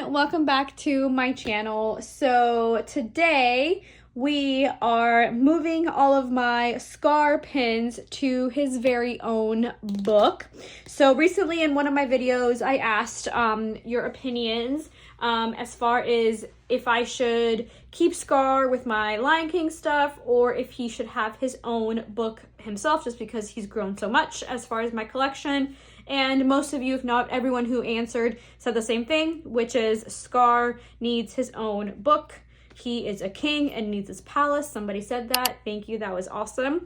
welcome back to my channel. So today we are moving all of my scar pins to his very own book. So recently in one of my videos I asked your opinions as far as if I should keep Scar with my Lion King stuff or if he should have his own book himself, just because he's grown so much as far as my collection. And most of you, if not everyone who answered, said the same thing, which is Scar needs his own book. He is a king and needs his palace. Somebody said that. Thank you. That was awesome.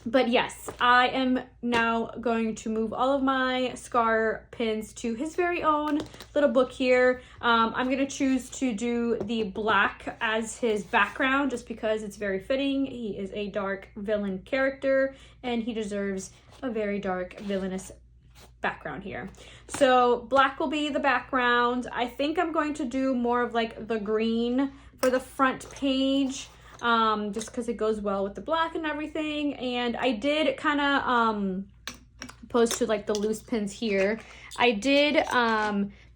But yes, I am now going to move all of my Scar pins to his very own little book here. I'm going to choose to do the black as his background just because it's very fitting. He is a dark villain character and he deserves a very dark villainous background here. So black will be the background. I think I'm going to do more of like the green for the front page. Just because it goes well with the black and everything. And I did kind of, opposed to like the loose pins here, I did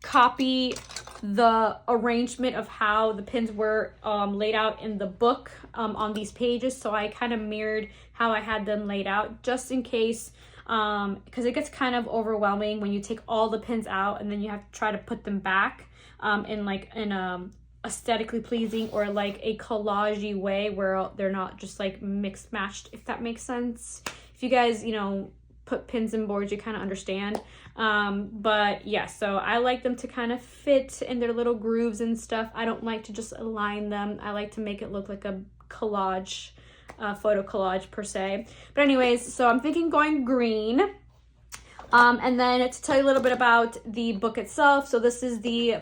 copy the arrangement of how the pins were laid out in the book on these pages. So I kind of mirrored how I had them laid out just in case, because it gets kind of overwhelming when you take all the pins out and then you have to try to put them back in aesthetically pleasing or like a collage-y way where they're not just like mixed matched, if that makes sense. If you guys, you know, put pins in boards, you kind of understand. But yeah, so I like them to kind of fit in their little grooves and stuff. I don't like to just align them. I like to make it look like a collage, photo collage per se. But anyways, so I'm thinking going green. And then to tell you a little bit about the book itself. So this is the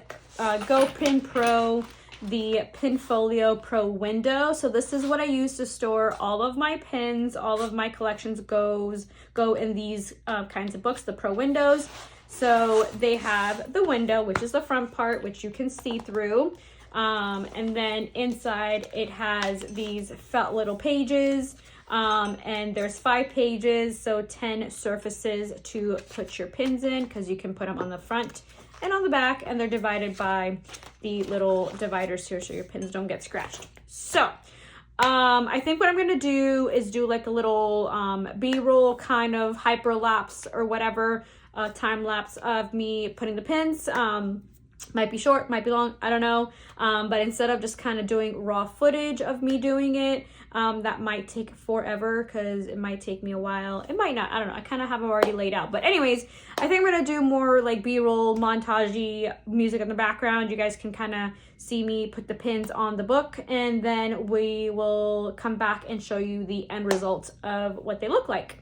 Go Pin Pro, the Pinfolio Pro window. So this is what I use to store all of my pins. All of my collections go in these kinds of books, the Pro windows. So they have the window, which is the front part, which you can see through. And then inside it has these felt little pages. And there's 5 pages, so 10 surfaces to put your pins in, because you can put them on the front and on the back, and they're divided by the little dividers here so your pins don't get scratched. So I think what I'm gonna do is do like a little B-roll kind of hyperlapse or whatever, time lapse of me putting the pins. Might be short, might be long, I don't know. But instead of just kind of doing raw footage of me doing it, that might take forever because it might take me a while. It might not, I don't know. I kind of have them already laid out. But anyways, I think I'm going to do more like B-roll, montage-y music in the background. You guys can kind of see me put the pins on the book. And then we will come back and show you the end result of what they look like.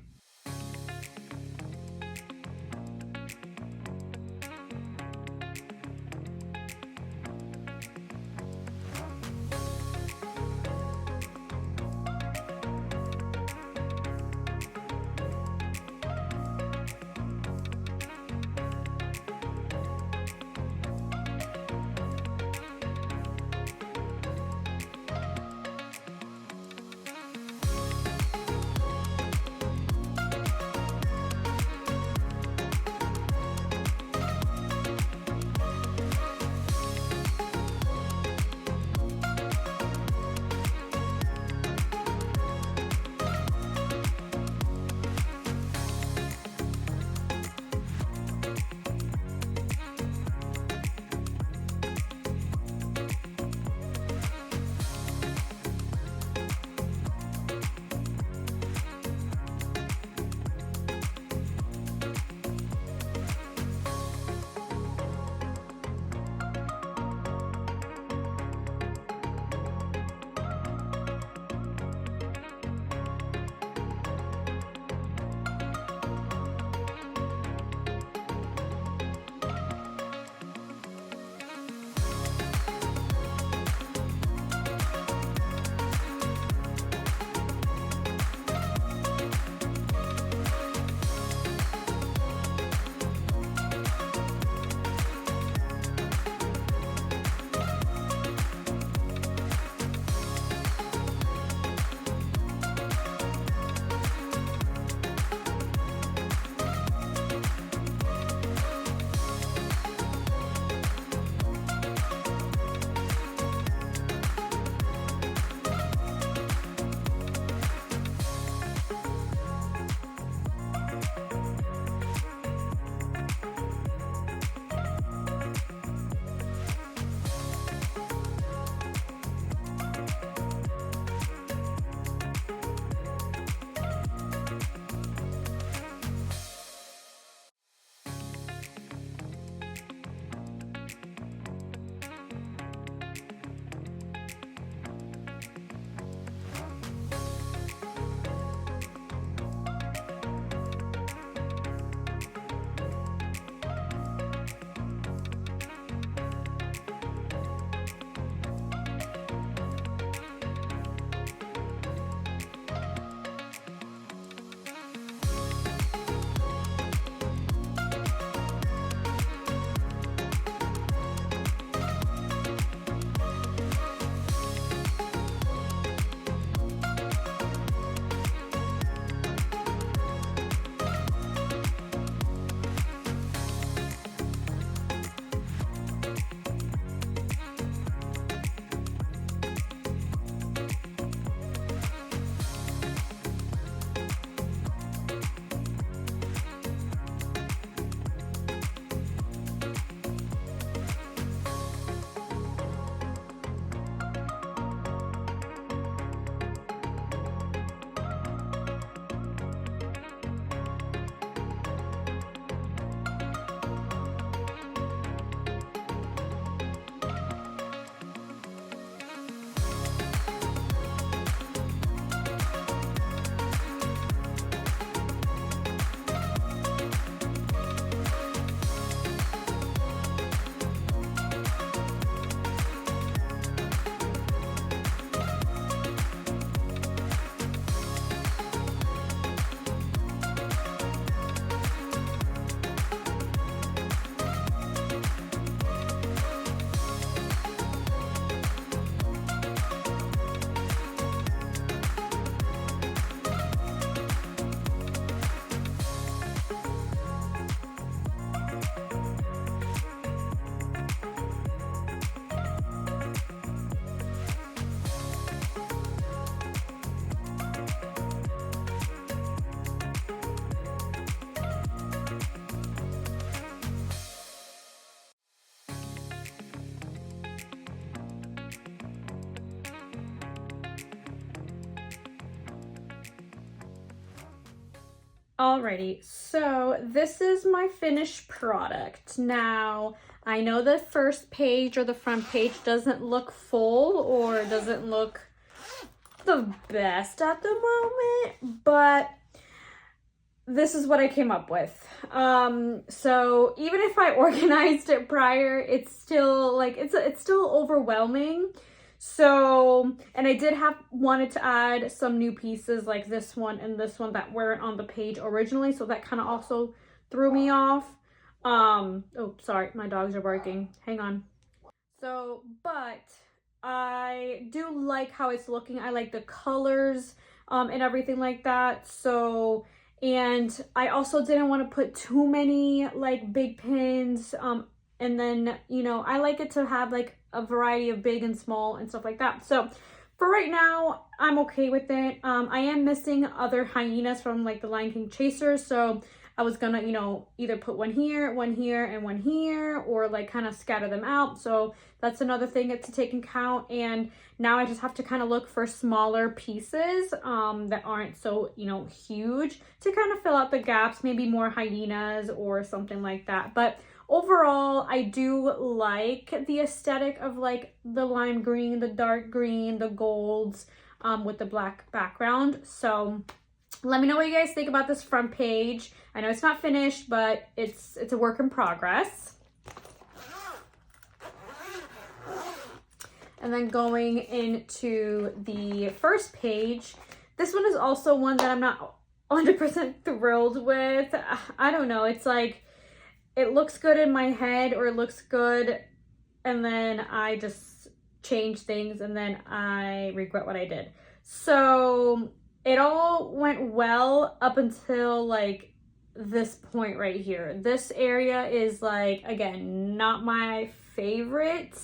Alrighty, so this is my finished product. Now, I know the first page or the front page doesn't look full or doesn't look the best at the moment, but this is what I came up with. So even if I organized it prior, it's still like, it's still overwhelming. So, and I did wanted to add some new pieces like this one and this one that weren't on the page originally. So that kind of also threw me off. Oh, sorry, my dogs are barking. Hang on. So, but I do like how it's looking. I like the colors, and everything like that. So, and I also didn't want to put too many like big pins. And then, you know, I like it to have like a variety of big and small and stuff like that. So for right now, I'm okay with it. I am missing other hyenas from like the Lion King chasers. So I was gonna, you know, either put one here, and one here, or like kind of scatter them out. So that's another thing to take into account. And now I just have to kind of look for smaller pieces that aren't so, you know, huge to kind of fill out the gaps, maybe more hyenas or something like that. But overall, I do like the aesthetic of like the lime green, the dark green, the golds with the black background. So let me know what you guys think about this front page. I know it's not finished, but it's a work in progress. And then going into the first page, this one is also one that I'm not 100% thrilled with. I don't know, it's like, it looks good in my head, or it looks good, and then I just change things and then I regret what I did. So it all went well up until like this point right here. This area is like, again, not my favorite.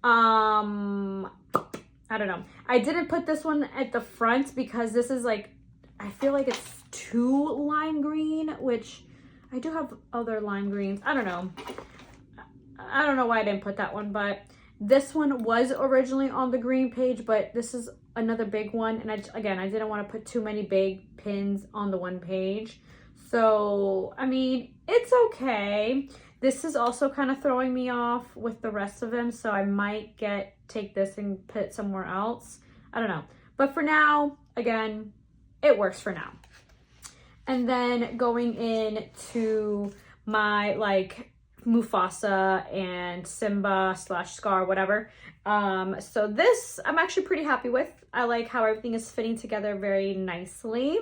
I don't know. I didn't put this one at the front because this is like, I feel like it's too lime green, which I do have other lime greens. I don't know. I don't know why I didn't put that one, but this one was originally on the green page, but this is another big one. And again, I didn't want to put too many big pins on the one page. So, I mean, it's okay. This is also kind of throwing me off with the rest of them. So I might take this and put it somewhere else. I don't know. But for now, again, it works for now. And then going into my like Mufasa and Simba / Scar, whatever. So this I'm actually pretty happy with. I like how everything is fitting together very nicely.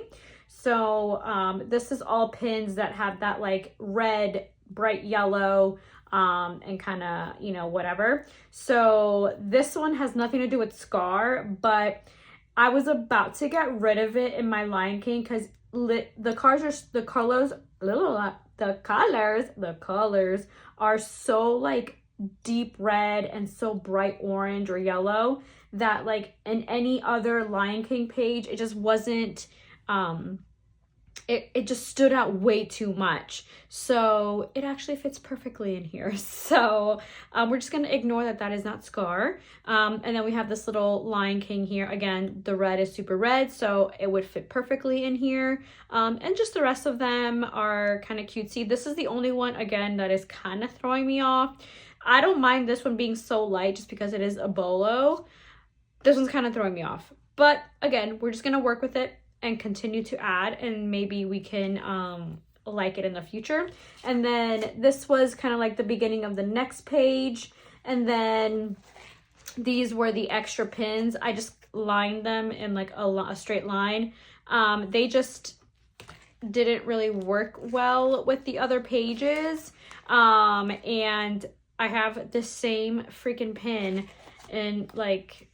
So this is all pins that have that like red, bright yellow, and kind of, you know, whatever. So this one has nothing to do with Scar, but I was about to get rid of it in my Lion King because the colors are so like deep red and so bright orange or yellow that like in any other Lion King page it just wasn't it just stood out way too much. So it actually fits perfectly in here. So we're just going to ignore that is not Scar. And then we have this little Lion King here. Again, the red is super red, so it would fit perfectly in here. And just the rest of them are kind of cutesy. This is the only one, again, that is kind of throwing me off. I don't mind this one being so light just because it is a bolo. This one's kind of throwing me off. But again, we're just going to work with it and continue to add, and maybe we can like it in the future. And then this was kind of like the beginning of the next page, and then these were the extra pins. I just lined them in like a straight line. They just didn't really work well with the other pages, and I have the same freaking pin in like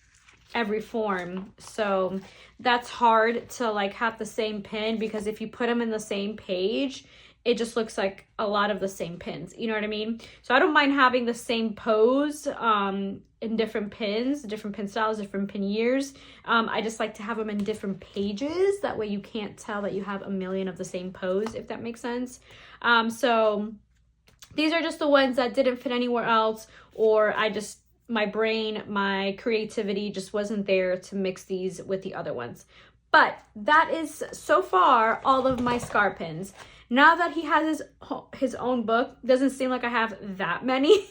every form, so that's hard to like have the same pin, because if you put them in the same page it just looks like a lot of the same pins, you know what I mean? So I don't mind having the same pose in different pins, different pin styles, different pin years. I just like to have them in different pages, that way you can't tell that you have a million of the same pose, if that makes sense. So these are just the ones that didn't fit anywhere else, or my brain, my creativity just wasn't there to mix these with the other ones. But that is so far all of my scar pins. Now that he has his own book, doesn't seem like I have that many.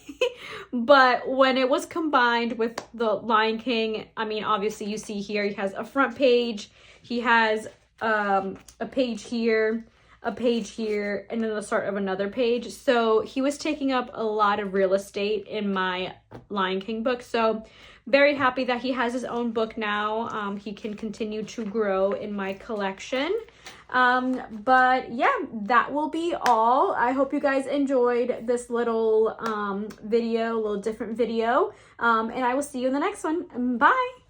But when it was combined with the Lion King, I mean, obviously you see here he has a front page, he has a page here, a page here, and then the start of another page. So he was taking up a lot of real estate in my Lion King book. So very happy that he has his own book now. He can continue to grow in my collection. But yeah, that will be all. I hope you guys enjoyed this little video, a little different video. And I will see you in the next one. Bye.